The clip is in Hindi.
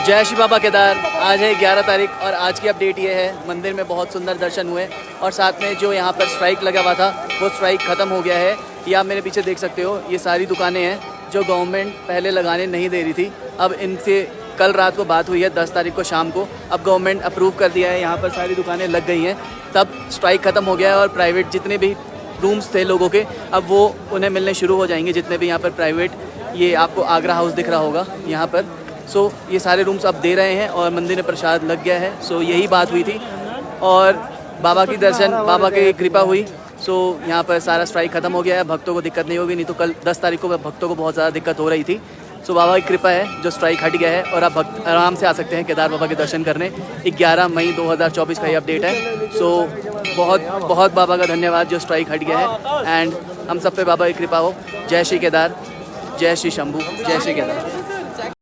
जय श्री बाबा केदार। आज है 11 तारीख और आज की अपडेट ये है, मंदिर में बहुत सुंदर दर्शन हुए और साथ में जो यहाँ पर स्ट्राइक लगा हुआ था वो स्ट्राइक ख़त्म हो गया है। ये आप मेरे पीछे देख सकते हो, ये सारी दुकानें हैं जो गवर्नमेंट पहले लगाने नहीं दे रही थी। अब इनसे कल रात को बात हुई है 10 तारीख को शाम को, अब गवर्नमेंट अप्रूव कर दिया है, यहाँ पर सारी दुकानें लग गई हैं। तब स्ट्राइक ख़त्म हो गया है और प्राइवेट जितने भी रूम्स थे लोगों के अब वो उन्हें मिलने शुरू हो जाएंगे, जितने भी यहाँ पर प्राइवेट, ये आपको आगरा हाउस दिख रहा होगा यहाँ पर। सो ये सारे रूम्स अब दे रहे हैं और मंदिर में प्रसाद लग गया है। सो यही बात हुई थी और बाबा की दर्शन, बाबा की कृपा हुई। सो यहाँ पर सारा स्ट्राइक ख़त्म हो गया है, भक्तों को दिक्कत नहीं होगी, नहीं तो कल 10 तारीख को भक्तों को बहुत ज़्यादा दिक्कत हो रही थी। सो बाबा की कृपा है, जो स्ट्राइक हट गया है और आप भक्त आराम से आ सकते हैं केदार बाबा के दर्शन करने। 11 मई 2024 का ये अपडेट है। सो बहुत बहुत बाबा का धन्यवाद जो स्ट्राइक हट गया है एंड हम सब पे बाबा की कृपा हो। जय श्री केदार, जय श्री शंभू, जय श्री केदार।